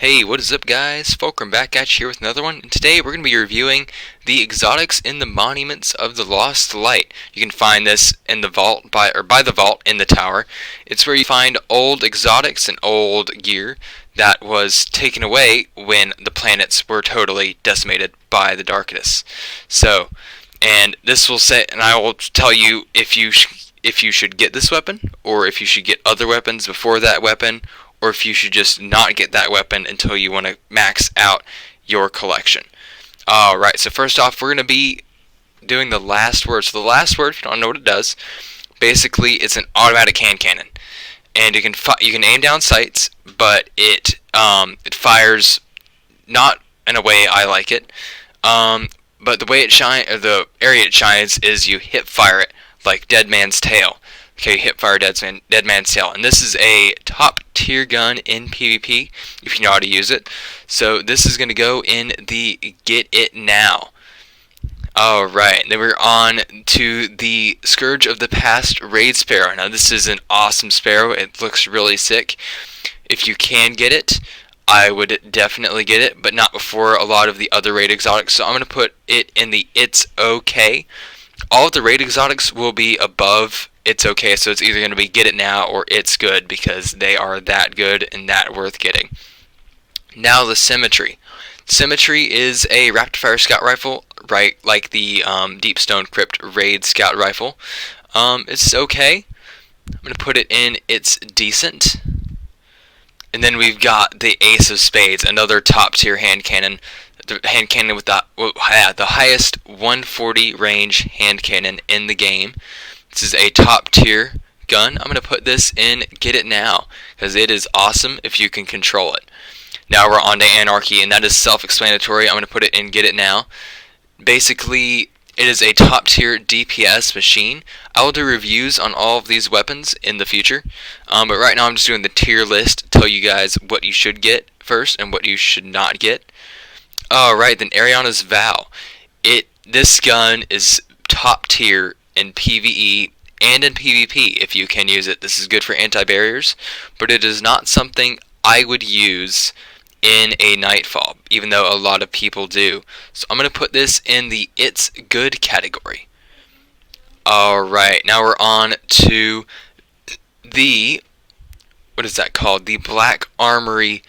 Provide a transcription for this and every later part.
Hey, what is up guys? Fulcrum back at you here with another one, and today we're going to be reviewing the exotics in the Monuments of the Lost Light. You can find this in the vault, by the vault in the tower. It's where you find old exotics and old gear that was taken away when the planets were totally decimated by the darkness. And this will say, and I will tell you if you should get this weapon, or if you should get other weapons before that weapon, or if you should just not get that weapon until you want to max out your collection. Alright, so first off, we're going to be doing the last word. So the last word, if you don't know what it does, basically it's an automatic hand cannon. And you can aim down sights, but it fires not in a way I like it. But the way the area it shines is you hip fire it like Dead Man's Tail. Okay, hip fire Dead Man's Tail. And this is a top tier gun in PvP, if you know how to use it. So this is going to go in the Get It Now. Alright, then we're on to the Scourge of the Past Raid Sparrow. Now this is an awesome Sparrow. It looks really sick. If you can get it, I would definitely get it, but not before a lot of the other raid exotics. So I'm going to put it in the It's Okay. All of the raid exotics will be above It's Okay, so it's either going to be Get It Now or It's Good, because they are that good and that worth getting. Now the Symmetry. Symmetry is a rapid-fire scout rifle, right, like the Deep Stone Crypt raid scout rifle. It's okay. I'm going to put it in It's Decent. And then we've got the Ace of Spades, another top-tier hand cannon. The hand cannon with the highest 140 range hand cannon in the game. This is a top tier gun. I'm going to put this in Get It Now, because it is awesome if you can control it. Now we're on to Anarchy, and that is self-explanatory. I'm going to put it in Get It Now. Basically, it is a top tier DPS machine. I will do reviews on all of these weapons in the future, but right now I'm just doing the tier list to tell you guys what you should get first and what you should not get. Alright, then Ariana's Vow. This gun is top tier in PvE and in PvP if you can use it. This is good for anti-barriers, but it is not something I would use in a Nightfall, even though a lot of people do. So I'm going to put this in the It's Good category. Alright, now we're on to the, what is that called? The Black Armory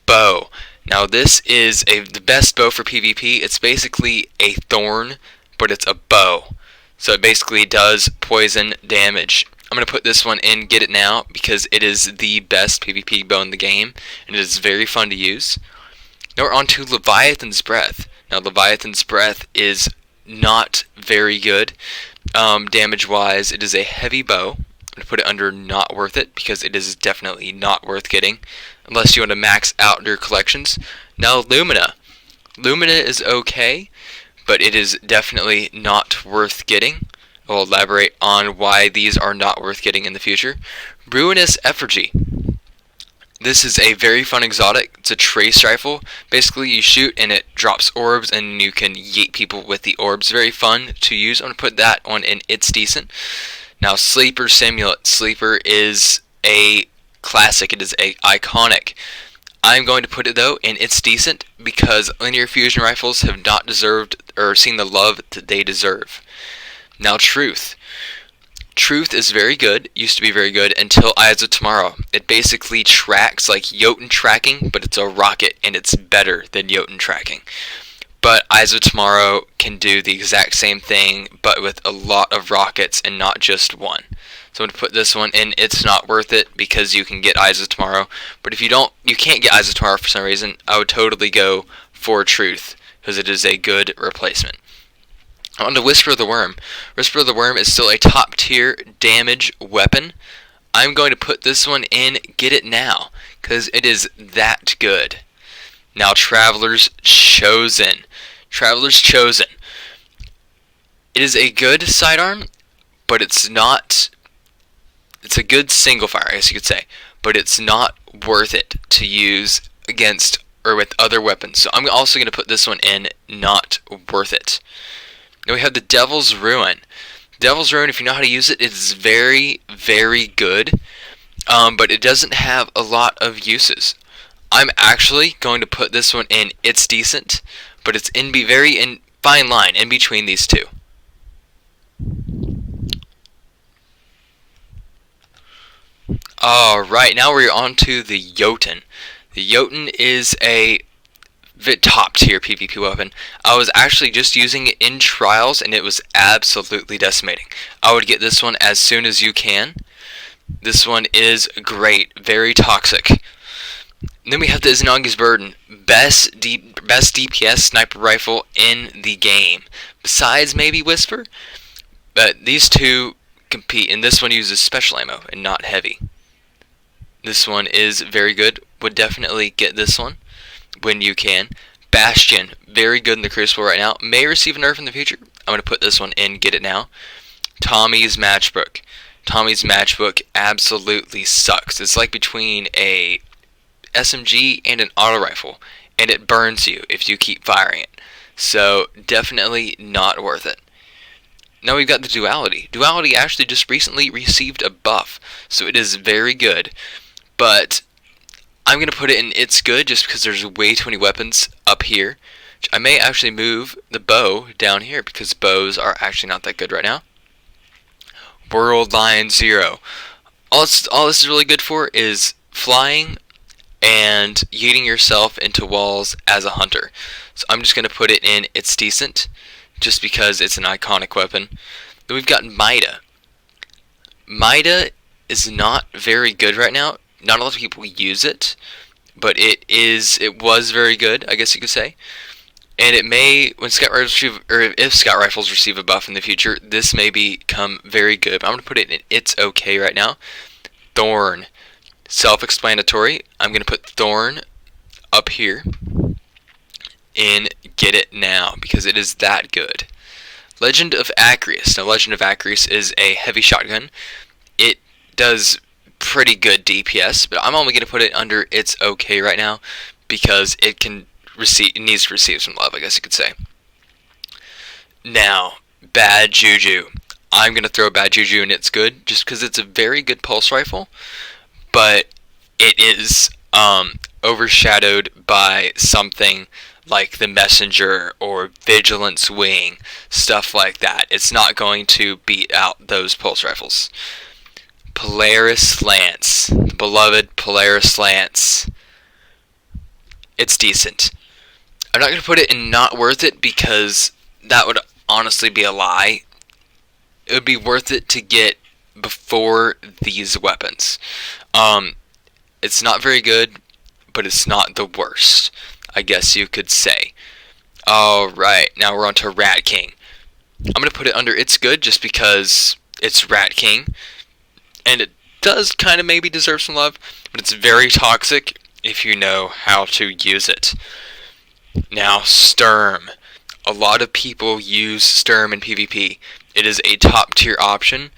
Bow. Now this is the best bow for PvP. It's basically a Thorn, but it's a bow. So it basically does poison damage. I'm going to put this one in Get It Now because it is the best PvP bow in the game, and it is very fun to use. Now we're on to Leviathan's Breath. Now Leviathan's Breath is not very good damage-wise. It is a heavy bow. I'm going to put it under not worth it because it is definitely not worth getting unless you want to max out your collections. Now Lumina. Lumina is okay, but it is definitely not worth getting. I'll elaborate on why these are not worth getting in the future. Ruinous Effigy. This is a very fun exotic. It's a trace rifle. Basically you shoot and it drops orbs and you can yeet people with the orbs. Very fun to use. I'm going to put that one in It's Decent. Now Sleeper Stimulant. Sleeper is a classic. It is a iconic. I'm going to put it though in It's Decent because linear fusion rifles have not deserved or seen the love that they deserve. Now Truth. Truth is very good. Used to be very good until Eyes of Tomorrow. It basically tracks like Yotan tracking, but it's a rocket and it's better than Yotan tracking. But Eyes of Tomorrow can do the exact same thing, but with a lot of rockets and not just one. So I'm going to put this one in It's Not Worth It because you can get Eyes of Tomorrow. But if you can't get Eyes of Tomorrow for some reason, I would totally go for Truth because it is a good replacement. On to Whisper of the Worm. Whisper of the Worm is still a top tier damage weapon. I'm going to put this one in Get It Now because it is that good. Now Traveler's Chosen. Traveler's Chosen. It is a good sidearm, but it's not. It's a good single fire, I guess you could say, but it's not worth it to use against or with other weapons. So I'm also going to put this one in Not Worth It. Now we have the Devil's Ruin. Devil's Ruin, if you know how to use it, it's very, very good, but it doesn't have a lot of uses. I'm actually going to put this one in It's Decent, but it's very in fine line in between these two. Alright, now we're on to the Yotan. The Yotan is a top tier PvP weapon. I was actually just using it in trials and it was absolutely decimating. I would get this one as soon as you can. This one is great, very toxic. And then we have the Izanagi's Burden, best DPS sniper rifle in the game, besides maybe Whisper. But these two compete, and this one uses special ammo and not heavy. This one is very good. Would definitely get this one when you can. Bastion, very good in the Crucible right now. May receive a nerf in the future. I'm going to put this one in, get it now. Tommy's Matchbook. Tommy's Matchbook absolutely sucks. It's like between a SMG and an auto rifle, and it burns you if you keep firing it. So definitely not worth it. Now we've got the Duality. Duality actually just recently received a buff, so it is very good. But I'm going to put it in It's Good just because there's way too many weapons up here. I may actually move the bow down here because bows are actually not that good right now. World Lion Zero. All this is really good for is flying and yeeting yourself into walls as a hunter. So I'm just going to put it in It's Decent just because it's an iconic weapon. Then we've got Mida. Mida is not very good right now. Not a lot of people use it, but it was very good, I guess you could say. And it may, when Scout Rifles receive, or if Scout Rifles receive a buff in the future, this may become very good. But I'm going to put it in It's Okay right now. Thorn. Self-explanatory. I'm going to put Thorn up here in Get It Now, because it is that good. Legend of Acreus. Now, Legend of Acreus is a heavy shotgun. It does pretty good DPS, but I'm only going to put it under It's Okay right now because it needs to receive some love, I guess you could say. Now, Bad Juju. I'm going to throw Bad Juju in It's Good just because it's a very good pulse rifle, but it is overshadowed by something like the Messenger or Vigilance Wing, stuff like that. It's not going to beat out those pulse rifles. Polaris Lance, the beloved Polaris Lance. It's decent. I'm not going to put it in Not Worth It because that would honestly be a lie. It would be worth it to get before these weapons. It's not very good, but it's not the worst, I guess you could say. Alright, now we're on to Rat King. I'm going to put it under It's Good just because it's Rat King. And it does kind of maybe deserve some love, but it's very toxic if you know how to use it. Now, Sturm. A lot of people use Sturm in PvP. It is a top tier option,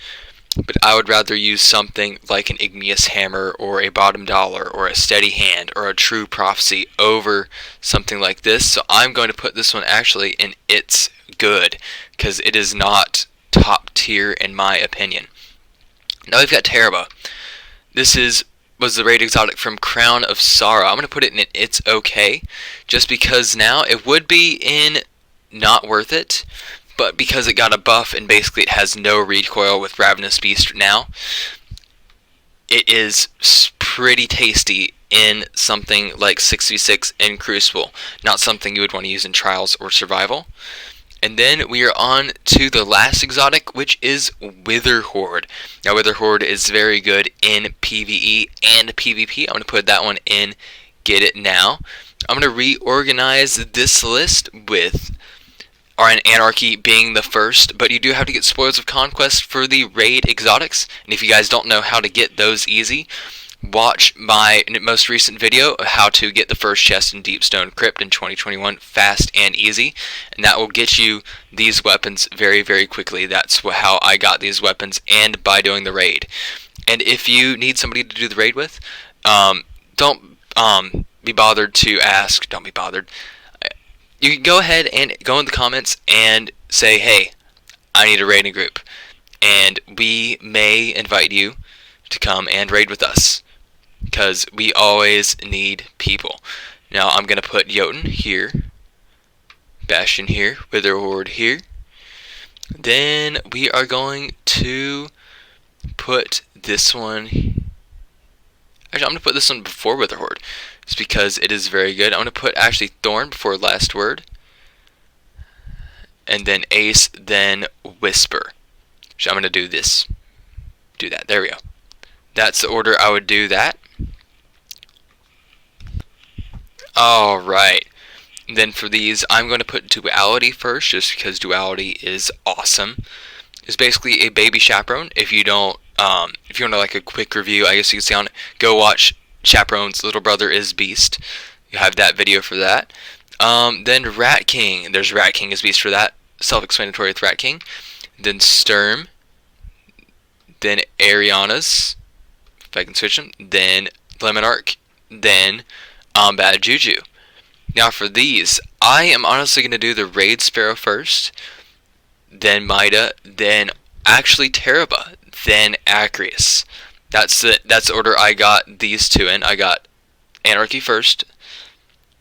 but I would rather use something like an Igneous Hammer or a Bottom Dollar or a Steady Hand or a True Prophecy over something like this. So I'm going to put this one actually in It's Good because it is not top tier in my opinion. Now we've got Taraba. This was the raid exotic from Crown of Sorrow. I'm going to put it in It's Okay, just because now it would be in Not Worth It, but because it got a buff and basically it has no recoil with Ravenous Beast now, it is pretty tasty in something like 6v6 in Crucible, not something you would want to use in Trials or Survival. And then we are on to the last exotic, which is Wither Horde. Now, Wither Horde is very good in PvE and PvP. I'm going to put that one in Get It Now. I'm going to reorganize this list with Anarchy being the first, but you do have to get Spoils of Conquest for the raid exotics. And if you guys don't know how to get those easy, watch my most recent video of how to get the first chest in Deepstone Crypt in 2021 fast and easy, and that will get you these weapons very, very quickly. That's how I got these weapons, and by doing the raid. And if you need somebody to do the raid with, don't be bothered to ask. Don't be bothered. You can go ahead and go in the comments and say, hey, I need a raiding group, and we may invite you to come and raid with us. because we always need people. Now I'm going to put Yotan here, Bastion here, Wither Horde here. Then we are going to put this one. Actually, I'm going to put this one before Wither Horde. It's because it is very good. I'm going to put actually Thorn before Last Word. And then Ace, then Whisper. So I'm going to do this. Do that. There we go. That's the order I would do that. Alright. Then for these, I'm going to put Duality first, just because Duality is awesome. It's basically a baby chaperone. If you don't, if you want to like a quick review, I guess you can see on it, go watch Chaperone's little brother is Beast. You have that video for that. Then Rat King. There's Rat King is Beast for that. Self-explanatory with Rat King. Then Sturm. Then Ariana's. If I can switch them. Then Lemon Arc. Then Bad Juju. Now for these, I am honestly going to do the Raid Sparrow first, then Mida, then actually Taraba, then Acreus. That's the order I got these two in. I got Anarchy first,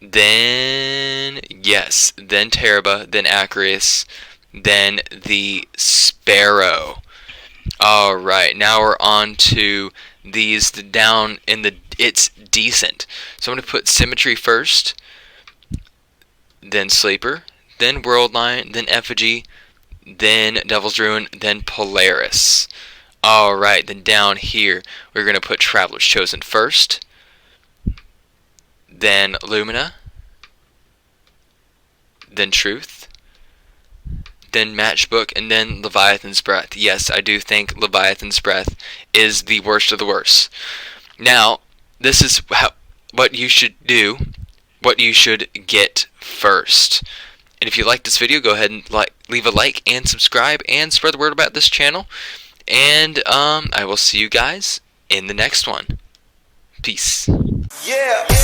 then then Taraba, then Acreus, then the Sparrow. Alright, now we're on to these down in the it's decent. So I'm going to put Symmetry first, then Sleeper, then World Line, then Effigy, then Devil's Ruin, then Polaris. Alright, then down here we're going to put Traveler's Chosen first, then Lumina, then Truth, then Matchbook, and then Leviathan's Breath. Yes, I do think Leviathan's Breath is the worst of the worst. Now, this is what you should do, what you should get first. And if you like this video, go ahead and leave a like and subscribe and spread the word about this channel. And I will see you guys in the next one. Peace. Yeah.